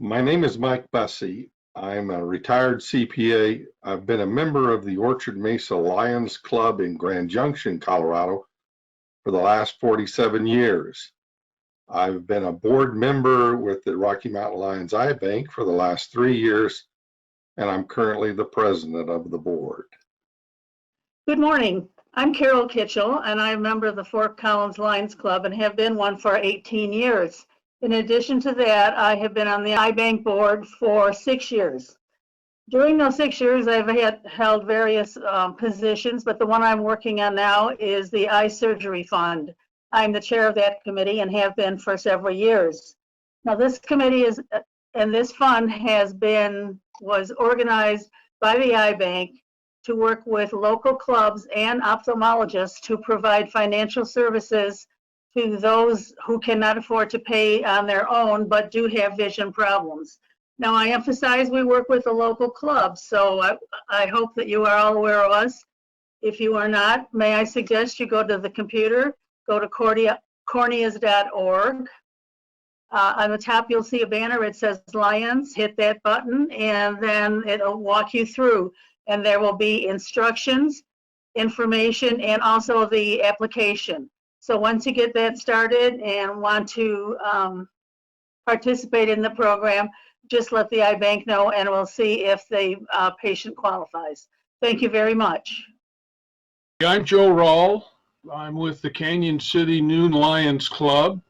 My name is Mike Bussey. I'm a retired CPA. I've been a member of the Orchard Mesa Lions Club in Grand Junction, Colorado for the last 47 years. I've been a board member with the Rocky Mountain Lions Eye Bank for the last 3 years, and I'm currently the president of the board. Good morning. I'm Carol Kitchell, and I'm a member of the Fort Collins Lions Club and have been one for 18 years. In addition to that, I have been on the Eye Bank board for 6 years. During those 6 years, I've held various positions, but the one I'm working on now is the Eye Surgery Fund. I'm the chair of that committee and have been for several years. Now, this committee and this fund was organized by the Eye Bank to work with local clubs and ophthalmologists to provide financial services to those who cannot afford to pay on their own but do have vision problems. Now, I emphasize we work with the local clubs, so I hope that you are all aware of us. If you are not, may I suggest you go to the computer, go to corneas.org. On the top, you'll see a banner. It says Lions. Hit that button, and then it'll walk you through. And there will be instructions, information, and also the application. So once you get that started and want to participate in the program, just let the Eye Bank know and we'll see if the patient qualifies. Thank you very much. I'm Joe Rawl. I'm with the Canyon City Noon Lions Club.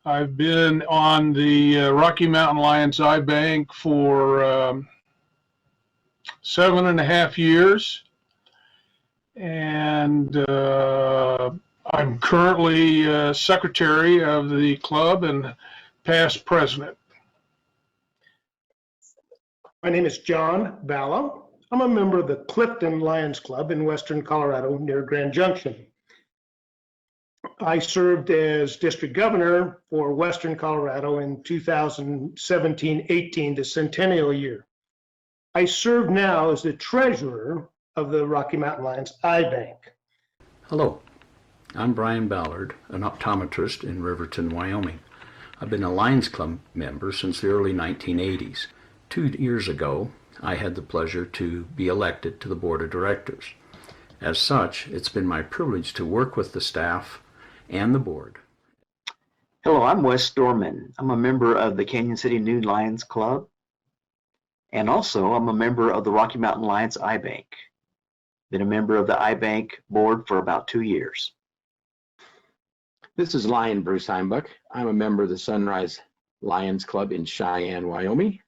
I've been on the Rocky Mountain Lions Eye Bank for 7.5 years, and I'm currently secretary of the club and past president. My name is John Balla. I'm a member of the Clifton Lions Club in Western Colorado near Grand Junction. I served as district governor for Western Colorado in 2017-18, the centennial year. I serve now as the treasurer of the Rocky Mountain Lions Eye Bank. Hello, I'm Brian Ballard, an optometrist in Riverton, Wyoming. I've been a Lions Club member since the early 1980s. 2 years ago, I had the pleasure to be elected to the board of directors. As such, it's been my privilege to work with the staff and the board. Hello, I'm Wes Storman. I'm a member of the Canyon City Noon Lions Club. And also, I'm a member of the Rocky Mountain Lions Eye Bank. Been a member of the Eye Bank board for about 2 years. This is Lion Bruce Heimbuck. I'm a member of the Sunrise Lions Club in Cheyenne, Wyoming.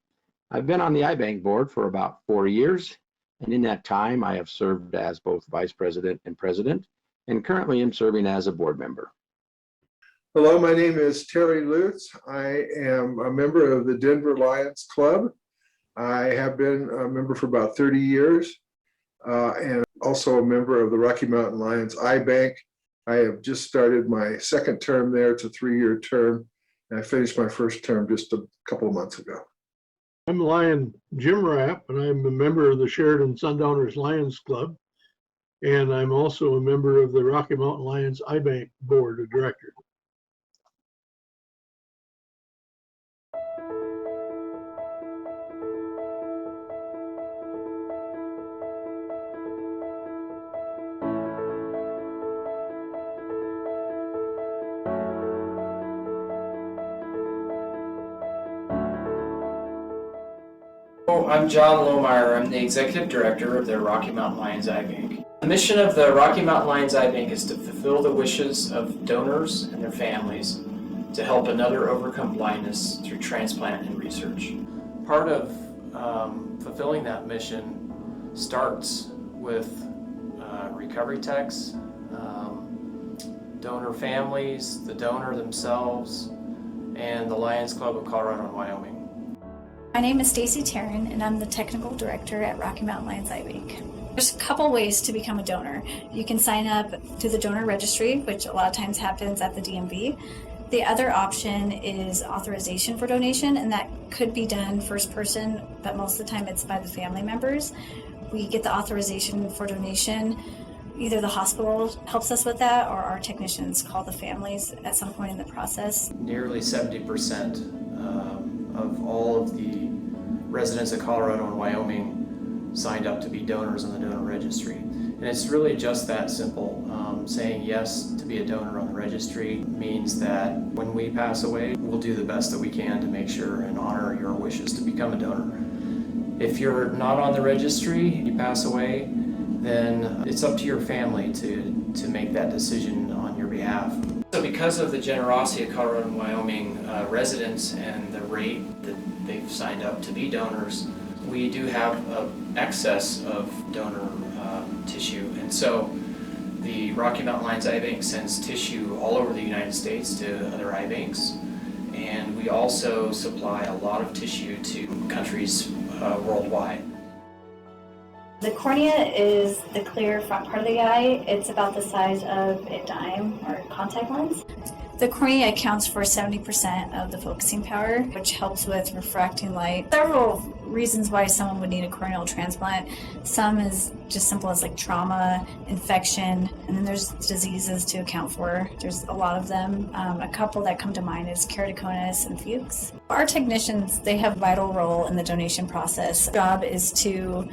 I've been on the Eye Bank board for about 4 years, and in that time, I have served as both vice president and president, and currently am serving as a board member. Hello, my name is Terry Lutz. I am a member of the Denver Lions Club. I have been a member for about 30 years and also a member of the Rocky Mountain Lions Eye Bank. I have just started my second term there. It's a 3-year term, and I finished my first term just a couple of months ago. I'm Lion Jim Rapp, and I'm a member of the Sheridan Sundowners Lions Club, and I'm also a member of the Rocky Mountain Lions Eye Bank Board of Directors. I'm John Lohmeyer. I'm the Executive Director of the Rocky Mountain Lions Eye Bank. The mission of the Rocky Mountain Lions Eye Bank is to fulfill the wishes of donors and their families to help another overcome blindness through transplant and research. Part of fulfilling that mission starts with recovery techs, donor families, the donor themselves, and the Lions Club of Colorado and Wyoming. My name is Stacy Tarrin, and I'm the Technical Director at Rocky Mountain Lions Eye Bank. There's a couple ways to become a donor. You can sign up to the donor registry, which a lot of times happens at the DMV. The other option is authorization for donation, and that could be done first person, but most of the time it's by the family members. We get the authorization for donation. Either the hospital helps us with that, or our technicians call the families at some point in the process. Nearly 70% of all of the residents of Colorado and Wyoming signed up to be donors on the donor registry. And it's really just that simple. Saying yes to be a donor on the registry means that when we pass away, we'll do the best that we can to make sure and honor your wishes to become a donor. If you're not on the registry, you pass away, then it's up to your family to make that decision on your behalf. So because of the generosity of Colorado and Wyoming residents and the rate that they've signed up to be donors, we do have an excess of donor tissue. And so the Rocky Mountain Lions Eye Bank sends tissue all over the United States to other eye banks. And we also supply a lot of tissue to countries worldwide. The cornea is the clear front part of the eye. It's about the size of a dime or contact lens. The cornea accounts for 70% of the focusing power, which helps with refracting light. Several reasons why someone would need a corneal transplant. Some is just simple as like trauma, infection, and then there's diseases to account for. There's a lot of them. A couple that come to mind is keratoconus and Fuchs. Our technicians, they have a vital role in the donation process. Their job is to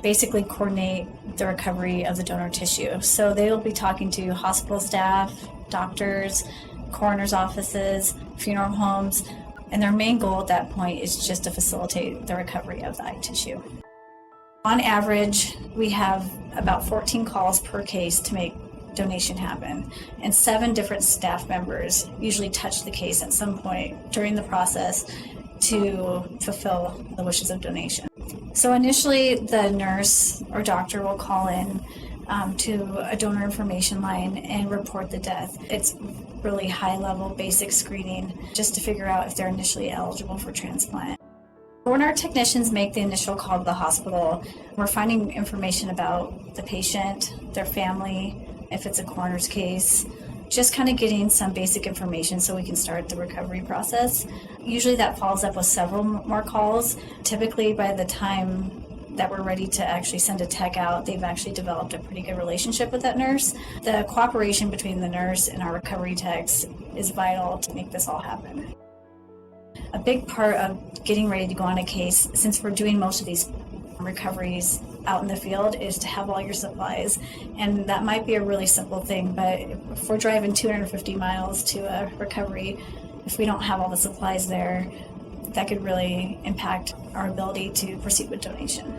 basically coordinate the recovery of the donor tissue. So they'll be talking to hospital staff, doctors, coroner's offices, funeral homes, and their main goal at that point is just to facilitate the recovery of the eye tissue. On average, we have about 14 calls per case to make donation happen, and 7 different staff members usually touch the case at some point during the process to fulfill the wishes of donation. So initially, the nurse or doctor will call in to a donor information line and report the death. It's really high-level basic screening just to figure out if they're initially eligible for transplant. When our technicians make the initial call to the hospital, we're finding information about the patient, their family, if it's a coroner's case, just kind of getting some basic information so we can start the recovery process. Usually that follows up with several more calls. Typically by the time that we're ready to actually send a tech out, they've actually developed a pretty good relationship with that nurse. The cooperation between the nurse and our recovery techs is vital to make this all happen. A big part of getting ready to go on a case, since we're doing most of these recoveries out in the field, is to have all your supplies. And that might be a really simple thing, but if we're driving 250 miles to a recovery, if we don't have all the supplies there, that could really impact our ability to proceed with donation.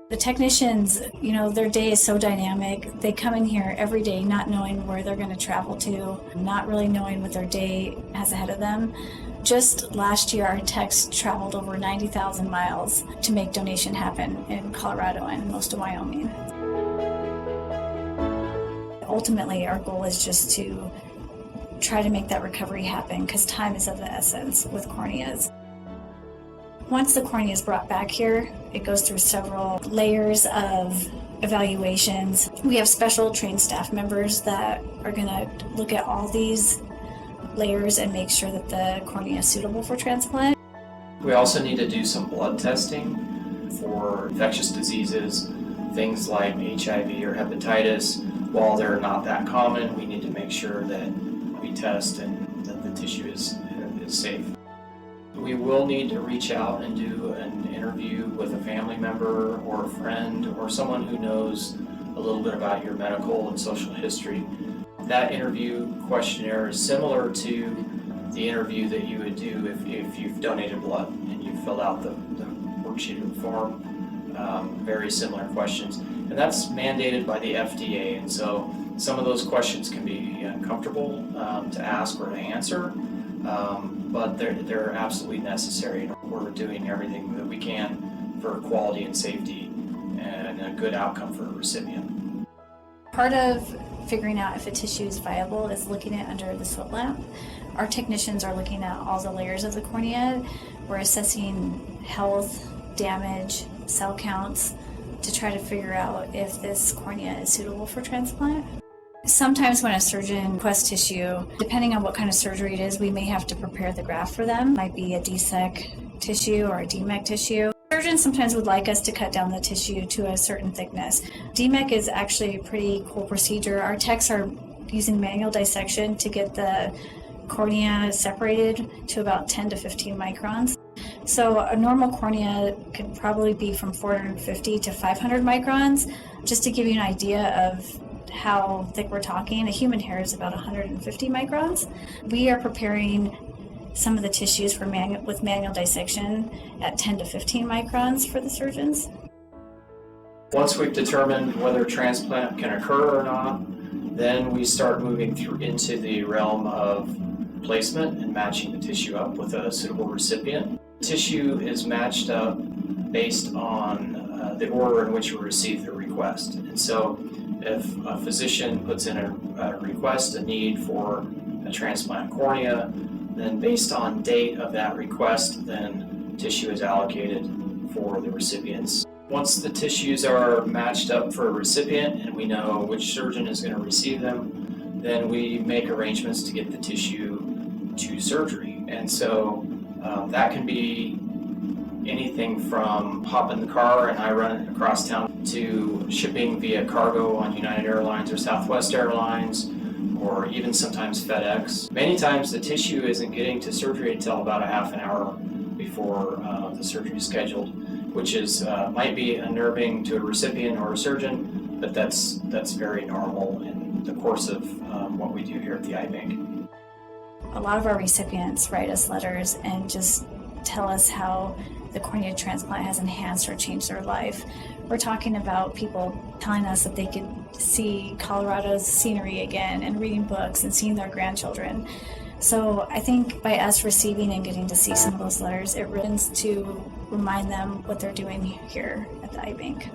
The technicians, their day is so dynamic. They come in here every day not knowing where they're going to travel to, not really knowing what their day has ahead of them. Just last year, our techs traveled over 90,000 miles to make donation happen in Colorado and most of Wyoming. Ultimately, our goal is just to try to make that recovery happen because time is of the essence with corneas. Once the cornea is brought back here, it goes through several layers of evaluations. We have special trained staff members that are going to look at all these layers and make sure that the cornea is suitable for transplant. We also need to do some blood testing for infectious diseases, things like HIV or hepatitis. While they're not that common, we need to make sure that we test and that the tissue is safe. We will need to reach out and do an interview with a family member or a friend or someone who knows a little bit about your medical and social history. That interview questionnaire is similar to the interview that you would do if you've donated blood and you filled out the worksheet or form. Very similar questions. And that's mandated by the FDA. And so some of those questions can be uncomfortable to ask or to answer. But they're absolutely necessary. We're doing everything that we can for quality and safety and a good outcome for a recipient. Part of figuring out if a tissue is viable is looking at under the slit lamp. Our technicians are looking at all the layers of the cornea. We're assessing health, damage, cell counts to try to figure out if this cornea is suitable for transplant. Sometimes when a surgeon requests tissue, depending on what kind of surgery it is, we may have to prepare the graft for them. It might be a DSEC tissue or a DMEC tissue. Surgeons sometimes would like us to cut down the tissue to a certain thickness. DMEC is actually a pretty cool procedure. Our techs are using manual dissection to get the cornea separated to about 10 to 15 microns. So a normal cornea could probably be from 450 to 500 microns. Just to give you an idea of how thick we're talking, a human hair is about 150 microns. We are preparing some of the tissues for with manual dissection at 10 to 15 microns for the surgeons. Once we've determined whether transplant can occur or not, then we start moving through into the realm of placement and matching the tissue up with a suitable recipient. Tissue is matched up based on the order in which we receive the request. And so if a physician puts in a request, a need for a transplant cornea, then based on date of that request, then tissue is allocated for the recipients. Once the tissues are matched up for a recipient and we know which surgeon is going to receive them, then we make arrangements to get the tissue to surgery. And so that can be anything from hop in the car and I run it across town to shipping via cargo on United Airlines or Southwest Airlines, or even sometimes FedEx. Many times the tissue isn't getting to surgery until about a half an hour before the surgery is scheduled, which is might be unnerving to a recipient or a surgeon, but that's very normal in the course of what we do here at the eye bank. A lot of our recipients write us letters and just tell us how the cornea transplant has enhanced or changed their life. We're talking about people telling us that they could see Colorado's scenery again and reading books and seeing their grandchildren. So I think by us receiving and getting to see some of those letters, it really is to remind them what they're doing here at the eye bank.